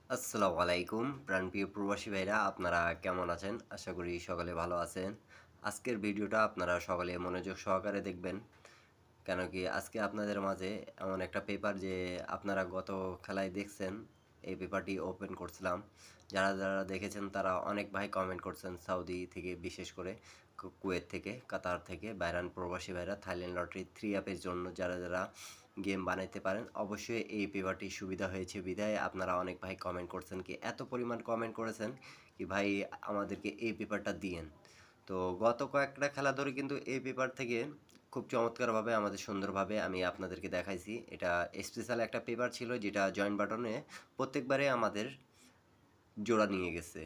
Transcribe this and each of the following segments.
আসসালামু আলাইকুম প্রাণপ্রিয় প্রবাসী ভাইরা, আপনারা কেমন আছেন? আশা করি সকলে ভালো আছেন। আজকের ভিডিওটা আপনারা সকলে মনোযোগ সহকারে দেখবেন। কেন কি আজকে আপনাদের মাঝে এমন একটা পেপার যে আপনারা গত খেলায় দেখছেন, এই পেপারটি ওপেন করছিলাম। যারা দেখেছেন তারা অনেক ভাই কমেন্ট করছেন, সাউদি থেকে বিশেষ করে, কুয়েত থেকে, কাতার থেকে, বাইরান প্রবাসী ভাইরা থাইল্যান্ড লটারি 3 অ্যাপের জন্য যারা গেম বানাইতে পারেন, অবশ্যই এই পেপারটি সুবিধা হয়েছে বিধায় আপনারা অনেক ভাই কমেন্ট করছেন, কি এত পরিমাণ কমেন্ট করেছেন কি ভাই আমাদেরকে এই পেপারটা দিয়েন। তো গত কয়েকটা খেলা ধরে কিন্তু এই পেপার থেকে খুব চমৎকারভাবে আমাদের সুন্দরভাবে আমি আপনাদেরকে দেখাইছি। এটা স্পেশাল একটা পেপার ছিল যেটা জয়েন্ট বাটনে প্রত্যেকবারে আমাদের জোড়া নিয়ে গেছে।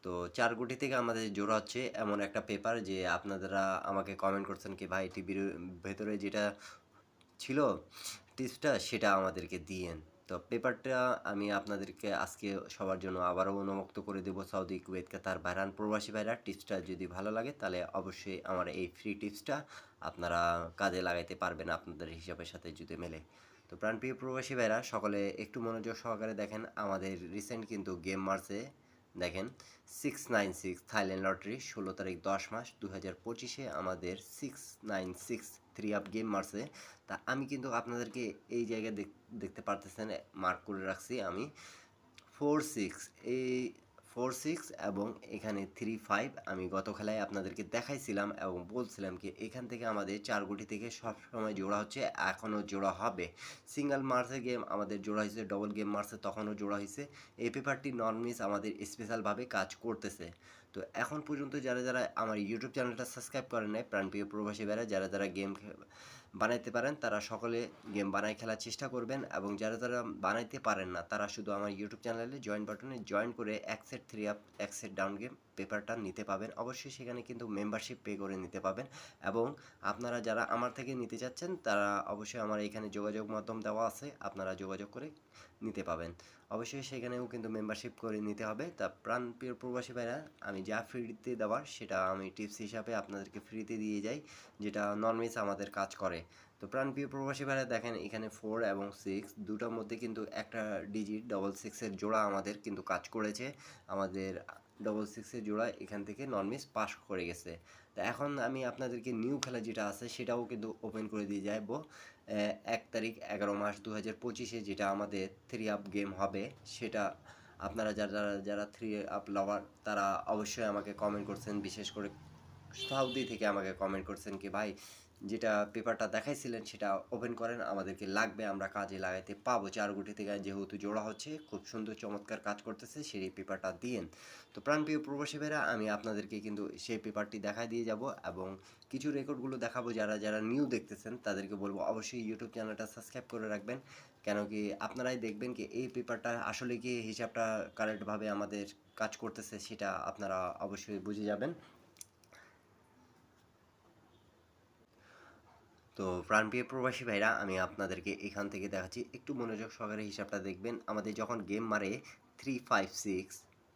তো 4 গুটি থেকে আমাদের জোড়া হচ্ছে এমন একটা পেপার যে আপনারা আমাকে কমেন্ট করছেন কি ভাই টিভির ভেতরে যেটা ছিল টিপসটা সেটা আমাদেরকে দিয়েন। তো পেপারটা আমি আপনাদেরকে আজকে সবার জন্য আবারও উন্মুক্ত করে দেব। সৌদি, কুয়েত, কাতার, বাহরাইন প্রবাসী ভাইরা, টিপসটা যদি ভালো লাগে তাহলে অবশ্যই আমার এই ফ্রি টিপসটা আপনারা কাজে লাগাইতে পারবেন আপনাদের হিসাবের সাথে যদি মেলে। তো প্রাণপ্রিয় প্রবাসী ভাইরা সকলে একটু মনোযোগ সহকারে দেখেন, আমাদের রিসেন্ট কিন্তু গেম মারছে। দেখেন 696 থাইল্যান্ড লটারি 16 তারিখ 10 মাস 2025-এ আমাদের 696 3 আপ গেম মারছে। তা আমি কিন্তু আপনাদেরকে এই জায়গায় দেখতে পারতেছেন, মার্ক করে রাখছি আমি 4-6, এই 4-6 এবং এখানে 3-5 আমি গত খেলায় আপনাদেরকে দেখাইছিলাম এবং বলছিলাম কি এখান থেকে আমাদের 4 গুটি থেকে সবসময় জোড়া হচ্ছে, এখনও জোড়া হবে। সিঙ্গেল মার্সে গেম আমাদের জোড়া হয়েছে, ডবল গেম মার্সে তখনও জোড়া হয়েছে। এই পেপারটি নন মিস আমাদের স্পেশালভাবে কাজ করতেছে। তো এখন পর্যন্ত যারা আমার ইউটিউব চ্যানেলটা সাবস্ক্রাইব করেন নাই, প্রাণপ্রিয় প্রবাসী ভাইরা, যারা গেম বানাইতে পারেন তারা সকলে গেম বানায় খেলার চেষ্টা করবেন, এবং যারা বানাইতে পারেন না তারা শুধু আমার ইউটিউব চ্যানেলে জয়েন বাটনে জয়েন করে এক সেট 3 আপ এক সেট ডাউন গেম পেপারটা নিতে পাবেন। অবশ্যই সেখানে কিন্তু মেম্বারশিপ পে করে নিতে পাবেন, এবং আপনারা যারা আমার থেকে নিতে চাচ্ছেন তারা অবশ্যই আমার এখানে যোগাযোগ মাধ্যম দেওয়া আছে, আপনারা যোগাযোগ করে নিতে পাবেন। অবশ্যই সেখানেও কিন্তু মেম্বারশিপ করে নিতে হবে। তা প্রাণপ্রিয় প্রবাসী ভাইরা, আমি যা ফ্রিতে দেওয়ার সেটা আমি টিপস হিসাবে আপনাদেরকে ফ্রিতে দিয়ে যাই, যেটা ননমিস আমাদের কাজ করে। তো প্রাণপ্রিয় প্রবাসী ভাইরা দেখেন এখানে 4 এবং 6 দুটার মধ্যে কিন্তু একটা ডিজিট ডবল সিক্সের জোড়া আমাদের কিন্তু কাজ করেছে। আমাদের ডবল সিক্সের জোড়া এখান থেকে ননমিস পাস করে গেছে। তো এখন আমি আপনাদেরকে নিউ খেলা যেটা আছে সেটাও কিন্তু ওপেন করে দিয়ে যাবো। 1 তারিখ 11 মাস 2025-এ যেটা আমাদের 3 আপ গেম হবে, সেটা আপনারা যারা 3 আপ লাভার তারা অবশ্যই আমাকে কমেন্ট করছেন, বিশেষ করে সাউদি থেকে আমাকে কমেন্ট করছেন কি ভাই যেটা পেপারটা দেখাইছিলেন সেটা ওপেন করেন, আমাদেরকে লাগবে, আমরা কাজে লাগাইতে পাবো। 4 গুটি থেকে যেহেতু জোড়া হচ্ছে, খুব সুন্দর চমৎকার কাজ করতেছে, সেই পেপারটা দিয়েন। তো প্রাণপ্রিয় প্রবাসী ভাইরা, আমি আপনাদেরকে কিন্তু সেই পেপারটি দেখাই দিয়ে যাব, এবং কিছু রেকর্ডগুলো দেখাবো। যারা নিউ দেখতেছেন তাদেরকে বলবো অবশ্যই ইউটিউব চ্যানেলটা সাবস্ক্রাইব করে রাখবেন। কেন কি আপনারাই দেখবেন কি এই পেপারটা আসলে কি হিসাবটা কারেক্টভাবে আমাদের কাজ করতেছে, সেটা আপনারা অবশ্যই বুঝে যাবেন। তো প্রাণপ্রিয় প্রবাসী ভাইরা, আমি আপনাদেরকে এখান থেকে দেখাচ্ছি, একটু মনোযোগ সহকারে হিসাবটা দেখবেন। আমাদের যখন গেম মারে 3-5-6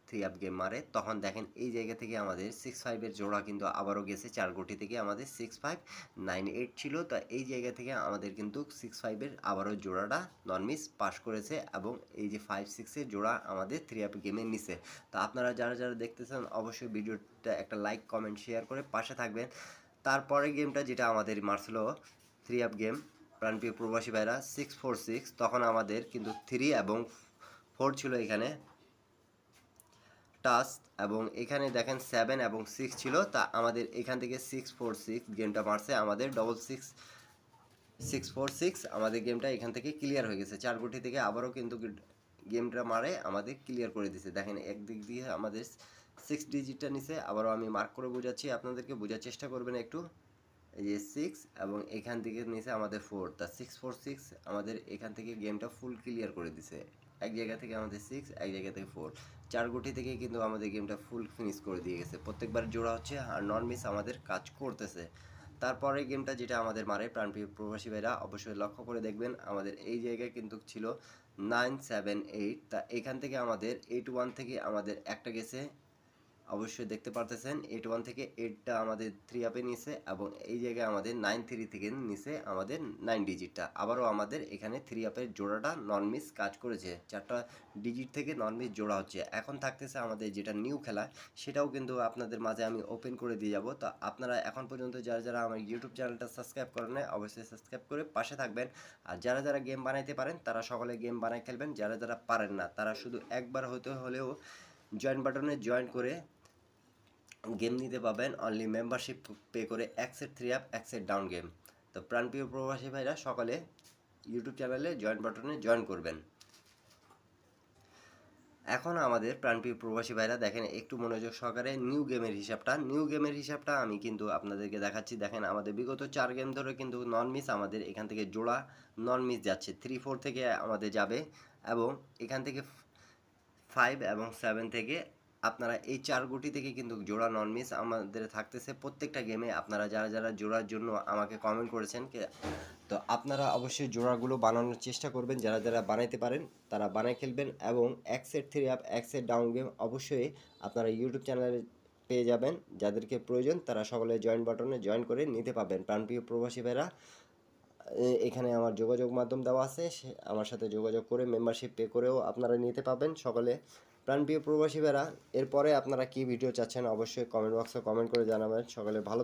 3 আপ গেম মারে, তখন দেখেন এই জায়গা থেকে আমাদের 6-5-এর জোড়া কিন্তু আবারও গেছে। 4 গুটি থেকে আমাদের 6-5-9-8 ছিল, তা এই জায়গা থেকে আমাদের কিন্তু 6-5-এর আবারও জোড়াটা ননমিস পাস করেছে, এবং এই যে 5-6-এর জোড়া আমাদের 3 আপ গেমে নিছে। তা আপনারা যারা দেখতেছেন অবশ্যই ভিডিওটা একটা লাইক কমেন্ট শেয়ার করে পাশে থাকবেন। তারপরে গেমটা যেটা আমাদের মারছিল 3 আপ গেম, প্রাণপ্রিয় প্রবাসী ভাইরা 6-4-6, তখন আমাদের কিন্তু 3 এবং 4 ছিল এখানে টাচ, এবং এখানে দেখেন 7 এবং 6 ছিল। তা আমাদের এখান থেকে 6-4-6 গেমটা মারছে, আমাদের ডবল 6-4-6 আমাদের গেমটা এখান থেকে ক্লিয়ার হয়ে গেছে। 4 গুটি থেকে আবারও কিন্তু গেমটা মারে আমাদের ক্লিয়ার করে দিছে। দেখেন একদিক দিয়ে আমাদের 6 ডিজিটটা নিছে, আবারও আমি মার্ক করে বোঝাচ্ছি, আপনাদেরকে বোঝার চেষ্টা করবেন একটু। এই যে 6 এবং এখান থেকে নিচে আমাদের 4, তা 6-4-6 আমাদের এখান থেকে গেমটা ফুল ক্লিয়ার করে দিছে। এক জায়গা থেকে আমাদের 6, এক জায়গা থেকে 4, 4 গুটি থেকে কিন্তু আমাদের গেমটা ফুল ফিনিশ করে দিয়ে গেছে। প্রত্যেকবার জোড়া হচ্ছে আর নন মিস আমাদের কাজ করতেছে। তারপরে গেমটা যেটা আমাদের মারে, প্রাণপ্রিয় প্রবাসী ভাইরা অবশ্যই লক্ষ্য করে দেখবেন, আমাদের এই জায়গায় কিন্তু ছিল 9-7-8, তা এখান থেকে আমাদের 8-1 থেকে আমাদের একটা গেছে অবশ্যই দেখতে পারতেছেন 8-1 থেকে 8টা আমাদের 3 আপে নিছে এবং এই জায়গায় আমাদের 9-3 থেকে নিছে আমাদের 9 ডিজিটটা। আবারও আমাদের এখানে 3 আপের জোড়াটা নন মিস কাজ করেছে। 4টা ডিজিট থেকে নন মিস জোড়া হচ্ছে। এখন থাকতেছে আমাদের যেটা নিউ খেলা, সেটাও কিন্তু আপনাদের মাঝে আমি ওপেন করে দিয়ে যাব। তো আপনারা এখন পর্যন্ত যারা আমার ইউটিউব চ্যানেলটা সাবস্ক্রাইব করেন নাই, অবশ্যই সাবস্ক্রাইব করে পাশে থাকবেন। আর যারা গেম বানাইতে পারেন তারা সকলে গেম বানায় খেলবেন। যারা পারেন না তারা শুধু একবার হলেও জয়েন বাটনে জয়েন করে গেম নিতে পাবেন অনলি মেম্বারশিপ পে করে। এক সেট 3 আপ, এক সেট ডাউন গেম। তো প্রাণপ্রিয় প্রবাসী ভাইরা সকলে ইউটিউব চ্যানেলে জয়েন বাটনে জয়েন করবেন। এখন আমাদের প্রাণপ্রিয় প্রবাসী ভাইরা দেখেন একটু মনোযোগ সহকারে নিউ গেমের হিসাবটা আমি কিন্তু আপনাদেরকে দেখাচ্ছি। দেখেন আমাদের বিগত 4 গেম ধরে কিন্তু নন মিস আমাদের এখান থেকে জোড়া নন মিস যাচ্ছে। 3-4 থেকে আমাদের যাবে এবং এখান থেকে 5 এবং 7 থেকে আপনারা এই 4 গুটি থেকে কিন্তু জোড়া নন মিস আমাদের থাকতেছে প্রত্যেকটা গেমে। আপনারা যারা জোড়ার জন্য আমাকে কমেন্ট করেছেন, তো আপনারা অবশ্যই জোড়াগুলো বানানোর চেষ্টা করবেন। যারা বানাইতে পারেন তারা বানায় খেলবেন এবং এক সেট 3 আপ, এক সেট ডাউন গেম অবশ্যই আপনারা ইউটিউব চ্যানেলে পেয়ে যাবেন। যাদেরকে প্রয়োজন তারা সকলে জয়েন বাটনে জয়েন করে নিতে পাবেন। প্রাণপ্রিয় প্রবাসী ভাইরা, এখানে আমার যোগাযোগ মাধ্যম দেওয়া আছে, আমার সাথে যোগাযোগ করে মেম্বারশিপ পে করেও আপনারা নিতে পাবেন সকলে। প্রাণপ্রিয় প্রবাসী ভাইরা, এরপরে আপনারা কি ভিডিও চাচ্ছেন অবশ্যই কমেন্ট বক্সে কমেন্ট করে জানাবেন। সকলে ভালো